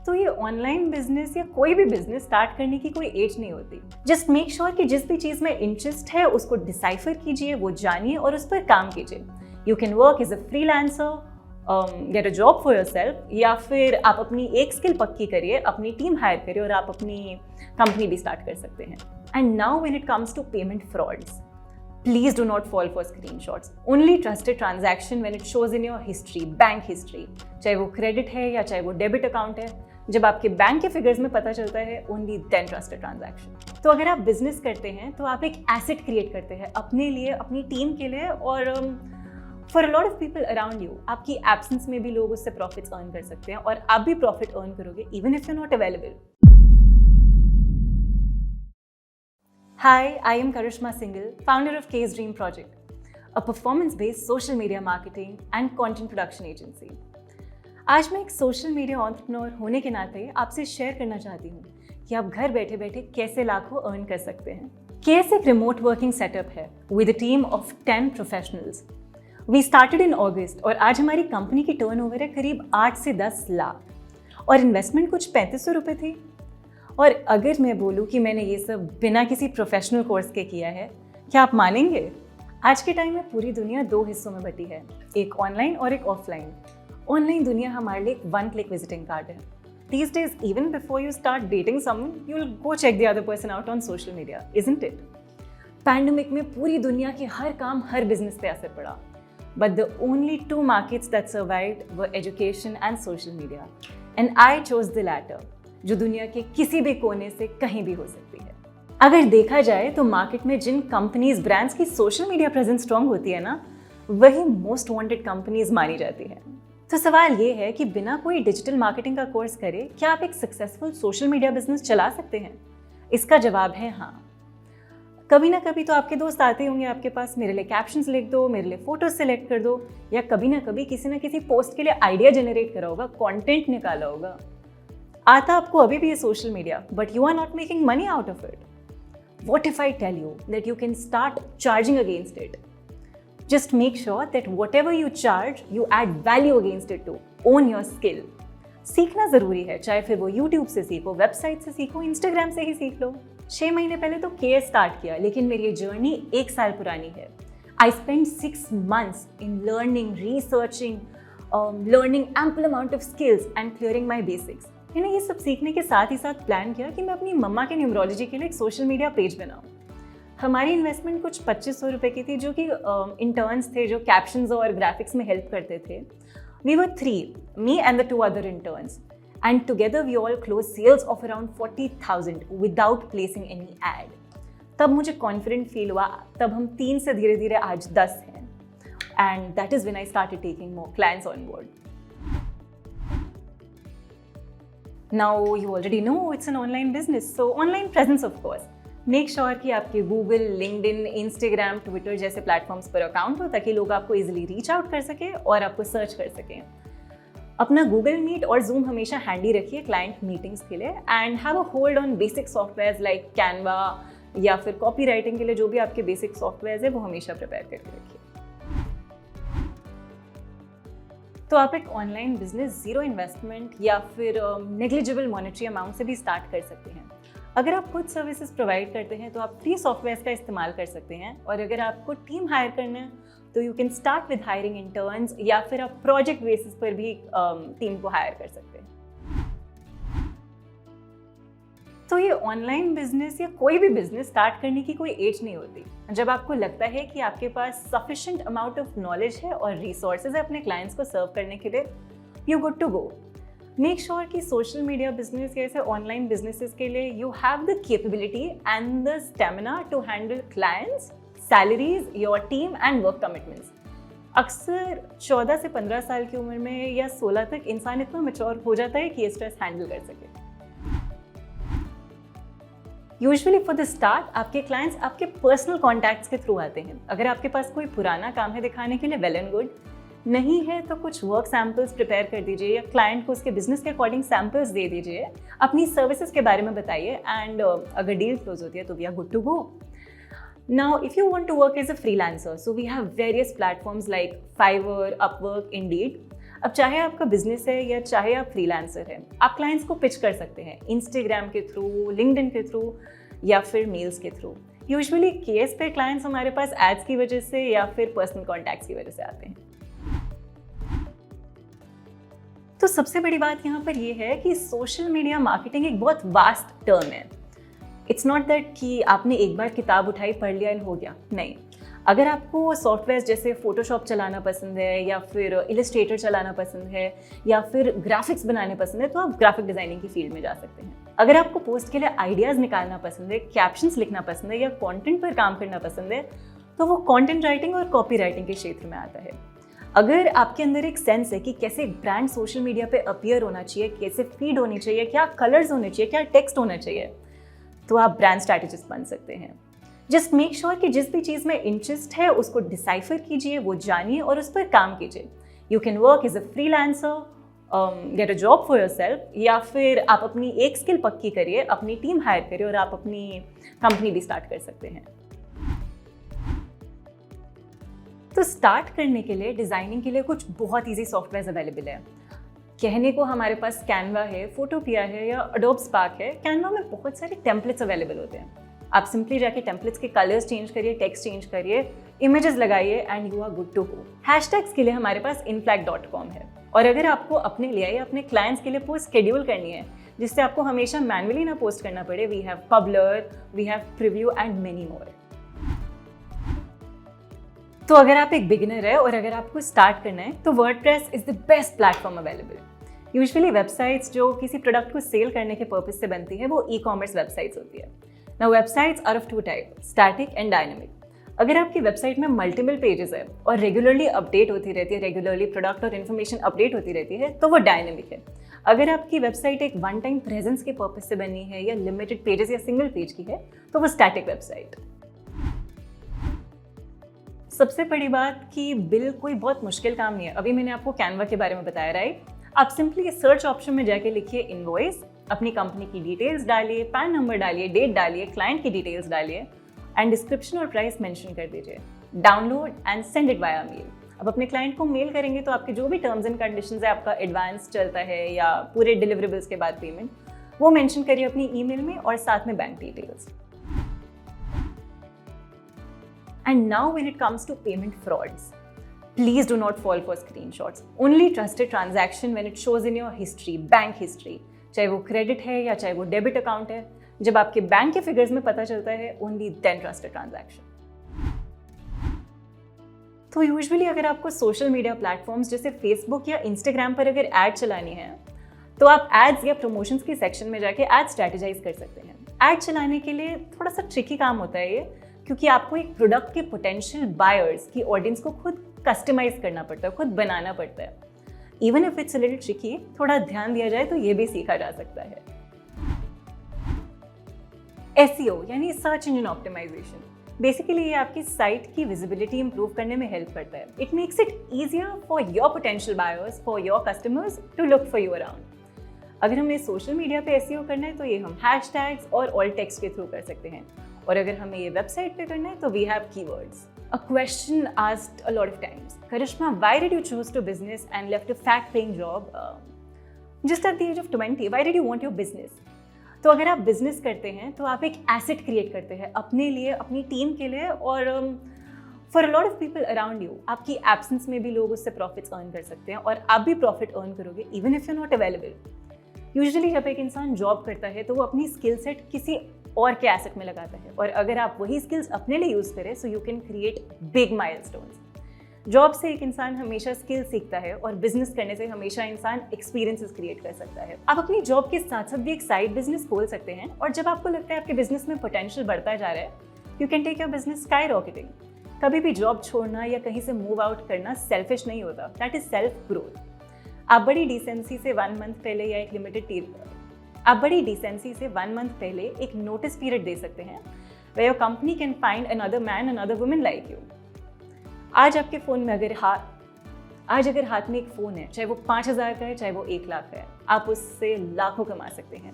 तो ये online business या कोई भी बिजनेस स्टार्ट करने की कोई एज नहीं होती। जस्ट मेक श्योर कि जिस भी चीज में इंटरेस्ट है उसको डिसाइफर कीजिए, वो जानिए और उस पर काम कीजिए। You can work as a freelancer, get a job for yourself, या फिर आप अपनी एक स्किल पक्की करिए, अपनी टीम हायर करिए और आप अपनी कंपनी भी स्टार्ट कर सकते हैं। And now when it comes to payment frauds, please do not fall for screenshots. Only trust a transaction when it shows in your history, bank history. चाहे वो क्रेडिट है या चाहे वो डेबिट अकाउंट है, जब आपके बैंक के फिगर्स में पता चलता है, only then trust a transaction. तो अगर आप बिजनेस करते हैं तो आप एक एसेट क्रिएट करते हैं अपने लिए, अपनी टीम के लिए और for a lot of people around you. आपकी एब्सेंस में भी लोग उससे प्रॉफिट्स अर्न कर सकते हैं और आप भी प्रॉफिट अर्न करोगे even if you not available. Hi, I am Karishma Singhal, founder of K's Dream Project, a performance-based social media marketing and content production agency. आज मैं एक सोशल मीडिया एंटरप्रेन्योर होने के नाते आपसे शेयर करना चाहती हूँ कि आप घर बैठे बैठे कैसे लाखों अर्न कर सकते हैं। केस एक रिमोट वर्किंग सेटअप है with a team of 10 professionals. We started in August और आज हमारी कंपनी की टर्नओवर है करीब 8 से 10 लाख और इन्वेस्टमेंट कुछ 3500 रुपये थी। और अगर मैं बोलूँ कि मैंने ये सब बिना किसी प्रोफेशनल कोर्स के किया है, क्या आप मानेंगे? आज के टाइम में पूरी दुनिया 2 हिस्सों में बटी है, एक ऑनलाइन और एक ऑफलाइन। ऑनलाइन दुनिया हमारे लिए एक 1 क्लिक विजिटिंग कार्ड है। These days, even before you start dating someone, you'll go check the other person out on social media, isn't it? Pandemic में पूरी दुनिया के हर काम, हर बिजनेस पे असर पड़ा। But the only 2 markets that survived were education and social media. And I chose the latter, जो दुनिया के किसी भी कोने से कहीं भी हो सकती है। अगर देखा जाए तो मार्केट में जिन कंपनीज, ब्रांड्स की सोशल मीडिया प्रेजेंस स्ट्रॉन्ग होती है ना, वही मोस्ट वांटेड कंपनीज मानी जाती है। तो सवाल ये है कि बिना कोई डिजिटल मार्केटिंग का कोर्स करे क्या आप एक सक्सेसफुल सोशल मीडिया बिजनेस चला सकते हैं? इसका जवाब है हाँ। कभी ना कभी तो आपके दोस्त आते होंगे आपके पास, मेरे लिए कैप्शंस लिख दो, मेरे लिए फोटोज सेलेक्ट कर दो, या कभी ना कभी किसी ना किसी पोस्ट के लिए आइडिया जनरेट करा होगा, कंटेंट निकाला होगा। आता आपको अभी भी है social media, but you are not making money out of it. What if I tell you that you can start charging against it? Just make sure that whatever you charge, you add value against it to own your skill. सीखना ज़रूरी है, चाहे फिर वो YouTube से सीखो, website से सीखो, Instagram से ही सीख लो। 6 महीने पहले तो केयर स्टार्ट किया, लेकिन मेरी ये जर्नी 1 साल पुरानी है। I spent 6 months in learning, researching, learning ample amount of skills and clearing my basics. मैंने ये सब सीखने के साथ ही साथ प्लान किया कि मैं अपनी मम्मा के न्यूमरोलॉजी के लिए एक सोशल मीडिया पेज बनाऊँ। हमारी इन्वेस्टमेंट कुछ 2500 रुपये की थी, जो कि इंटर्न्स थे जो कैप्शंस और ग्राफिक्स में हेल्प करते थे। We were 3, me and the 2 other interns, and together we all close sales of around 40,000 without placing any ad. तब मुझे कॉन्फिडेंट फील हुआ, तब हम 3 से धीरे धीरे आज 10 हैं, and that is when I started taking more clients on board. Now you already know it's an online business, so online presence of course. Make sure कि आपके Google, LinkedIn, Instagram, Twitter जैसे प्लेटफॉर्म्स पर account हो ताकि लोग आपको easily reach out कर सकें और आपको सर्च कर सकें। अपना Google Meet और Zoom हमेशा हैंडी रखिए क्लाइंट मीटिंग्स के लिए, and have a hold on basic software like Canva, या फिर कॉपी राइटिंग के लिए जो भी आपके बेसिक सॉफ्टवेयर है वो हमेशा प्रिपेयर करके रखिए। तो आप एक ऑनलाइन बिजनेस जीरो इन्वेस्टमेंट या फिर नेग्लिजिबल मॉनेटरी अमाउंट से भी स्टार्ट कर सकते हैं। अगर आप खुद सर्विसेज प्रोवाइड करते हैं तो आप फ्री सॉफ्टवेयर का इस्तेमाल कर सकते हैं, और अगर आपको टीम हायर करना है तो you can start with hiring interns, या फिर आप प्रोजेक्ट बेसिस पर भी टीम को हायर कर सकते हैं। तो ये ऑनलाइन बिजनेस या कोई भी बिजनेस स्टार्ट करने की कोई एज नहीं होती। जब आपको लगता है कि आपके पास सफिशिएंट अमाउंट ऑफ नॉलेज है और रिसोर्सेज है अपने क्लाइंट्स को सर्व करने के लिए, you good to go. Make sure कि सोशल मीडिया बिजनेस या ऐसे ऑनलाइन बिजनेसेस के लिए you have the capability and the stamina to handle clients, salaries, your team and work commitments. अक्सर 14 से 15 साल की उम्र में या 16 तक इंसान इतना मैच्योर हो जाता है कि ये स्ट्रेस हैंडल कर सके। यूजुअली फॉर द स्टार्ट आपके क्लाइंट्स आपके पर्सनल कॉन्टैक्ट्स के थ्रू आते हैं। अगर आपके पास कोई पुराना काम है दिखाने के लिए, वेल एंड गुड। नहीं है तो कुछ वर्क सैम्पल्स प्रिपेयर कर दीजिए, या क्लाइंट को उसके बिजनेस के अकॉर्डिंग सैम्पल्स दे दीजिए, अपनी सर्विसेज के बारे में बताइए, एंड अगर डील क्लोज होती है तो we are good to go. Now, if you want to work as a freelancer, so we have various platforms like Fiverr, Upwork, Indeed. अब चाहे आपका बिजनेस है या चाहे आप फ्रीलांसर हैं, आप क्लाइंट्स को पिच कर सकते हैं इंस्टाग्राम के थ्रू, लिंक्डइन के थ्रू या फिर मेल्स के थ्रू। यूजुअली केस पे क्लाइंट्स हमारे पास एड्स की वजह से या फिर पर्सनल कॉन्टैक्ट्स की वजह से आते हैं। तो सबसे बड़ी बात यहाँ पर यह है कि सोशल मीडिया मार्केटिंग एक बहुत वास्ट टर्म है। इट्स नॉट दैट कि आपने एक बार किताब उठाई, पढ़ लिया एंड हो गया। नहीं, अगर आपको सॉफ्टवेयर जैसे फोटोशॉप चलाना पसंद है या फिर इलस्ट्रेटर चलाना पसंद है या फिर ग्राफिक्स बनाने पसंद है, तो आप ग्राफिक डिजाइनिंग की फील्ड में जा सकते हैं। अगर आपको पोस्ट के लिए आइडियाज़ निकालना पसंद है, कैप्शंस लिखना पसंद है या कंटेंट पर काम करना पसंद है, तो वो कंटेंट राइटिंग और कॉपी राइटिंग के क्षेत्र में आता है। अगर आपके अंदर एक सेंस है कि कैसे एक ब्रांड सोशल मीडिया पे अपीयर होना चाहिए, कैसे फीड होनी चाहिए, क्या कलर्स होने चाहिए, क्या टेक्स्ट होना चाहिए, तो आप ब्रांड स्ट्रैटेजिस्ट बन सकते हैं। जस्ट मेक श्योर कि जिस भी चीज़ में इंटरेस्ट है उसको डिसाइफर कीजिए, वो जानिए और उस पर काम कीजिए। You can work as a freelancer, get a job for yourself, या फिर आप अपनी एक स्किल पक्की करिए, अपनी टीम हायर करिए और आप अपनी कंपनी भी स्टार्ट कर सकते हैं। तो स्टार्ट करने के लिए, डिज़ाइनिंग के लिए कुछ बहुत ईजी सॉफ्टवेयर अवेलेबल है। कहने को हमारे पास कैनवा है, फोटोपिया है या एडोब स्पार्क है। कैनवा में बहुत सारे टेम्पलेट्स अवेलेबल होते हैं। आप सिंपली जाके टेम्पलेट्स के कलर्स चेंज करिए, टेक्स्ट चेंज करिए, इमेजेस लगाइए and you are good to go. Hashtags के लिए हमारे पास inflag.com है। और अगर आपको अपने लिए या अपने क्लाइंट्स के लिए पोस्ट शेड्यूल करनी है जिससे आपको हमेशा मैनुअली ना पोस्ट करना पड़े, we have Publer, we have preview and many more. तो अगर आप एक बिगिनर है और अगर आपको स्टार्ट करना है तो WordPress is the best platform available. Usually websites जो किसी प्रोडक्ट को सेल करने के पर्पज से बनती है वो ई-कॉमर्स वेबसाइट्स होती है। Now websites are of two type, static and dynamic. अगर आपकी वेबसाइट में मल्टीपल पेजेस है और रेगुलरली अपडेट होती रहती है, रेगुलरली प्रोडक्ट और इन्फॉर्मेशन अपडेट होती रहती है, तो वो डायनेमिक है। अगर आपकी वेबसाइट एक वन टाइम प्रेजेंस के पर्पज से बनी है या लिमिटेड पेजेस या सिंगल पेज की है, तो वो स्टैटिक वेबसाइट। सबसे बड़ी बात कि बिल कोई बहुत मुश्किल काम नहीं है। अभी मैंने आपको कैनवा के बारे में बताया, राइट? आप सिंपली सर्च ऑप्शन में जाके लिखिए इनवॉइस, अपनी कंपनी की डिटेल्स डालिए, पैन नंबर डालिए, डेट डालिए, क्लाइंट की डिटेल्स डालिए एंड डिस्क्रिप्शन और प्राइस मेंशन कर दीजिए। Download and send it via mail. अब अपने क्लाइंट को मेल करेंगे तो आपके जो भी टर्म्स एंड कंडीशंस है, आपका एडवांस चलता है या पूरे डिलीवरेबल्स के बाद पेमेंट, वो मेंशन करिए अपनी ईमेल में और साथ में bank details. And now when it comes to payment frauds, please do not fall for screenshots. Only trust a transaction when it shows in your history, bank history. चाहे वो credit है या चाहे वो डेबिट अकाउंट है, जब आपके bank के फिगर्स में पता चलता है, only then trust a transaction. तो यूजुअली अगर आपको सोशल मीडिया प्लेटफॉर्म्स जैसे फेसबुक या इंस्टाग्राम पर अगर ऐड चलानी है, तो आप एड्स या प्रमोशंस के सेक्शन में जाके एड स्ट्रैटेजाइज कर सकते हैं। ऐड चलाने के लिए थोड़ा सा ट्रिकी काम होता है ये, क्योंकि आपको एक प्रोडक्ट के पोटेंशियल बायर्स की ऑडियंस को खुद कस्टमाइज करना पड़ता है, खुद बनाना पड़ता है। Even if it's a little tricky, थोड़ा ध्यान दिया जाए तो ये भी सीखा जा सकता है। SEO यानी सर्च इंजन ऑप्टिमाइजेशन, बेसिकली ये आपकी साइट की विजिबिलिटी इंप्रूव करने में हेल्प करता है। It makes it easier for your potential buyers, for your customers to look for you around. अगर हमें सोशल मीडिया पे SEO करना है तो ये हम हैशटैग्स और ऑल्ट टेक्स्ट के थ्रू कर सकते हैं, और अगर हमें ये वेबसाइट पे करना है तो we have keywords. A question asked a lot of times, Karishma, why did you choose to business and left a fat-paying job just at the age of 20? Why did you want your business? तो अगर आप business करते हैं तो आप एक asset create करते हैं अपने लिए, अपनी टीम के लिए और for a lot of people around you. आपकी एब्सेंस में भी लोग उससे प्रॉफिट्स अर्न कर सकते हैं और आप भी प्रॉफिट अर्न करोगे even if you not available. Usually जब एक इंसान जॉब करता है तो वो अपनी स्किल सेट किसी और के एसेट में लगाता है, और अगर आप वही स्किल्स अपने लिए यूज़ करें so you can create big milestones. Job से एक इंसान हमेशा स्किल सीखता है और बिजनेस करने से हमेशा इंसान एक्सपीरियंसेस क्रिएट कर सकता है। आप अपनी जॉब के साथ साथ भी एक साइड बिजनेस खोल सकते हैं, और जब आपको लगता है आपके बिजनेस में पोटेंशियल बढ़ता जा रहा है, you can take your business skyrocketing. कभी भी जॉब छोड़ना या कहीं से मूव आउट करना सेल्फिश नहीं होता, दैट इज सेल्फ ग्रोथ। आप बड़ी डिसेंसी से 1 मंथ पहले या एक नोटिस पीरियड दे सकते हैं where your company can find another man, another woman like you. आज आपके फ़ोन में अगर हाथ में एक फ़ोन है, चाहे वो 5,000 का है, चाहे वो 1 लाख का है, आप उससे लाखों कमा सकते हैं।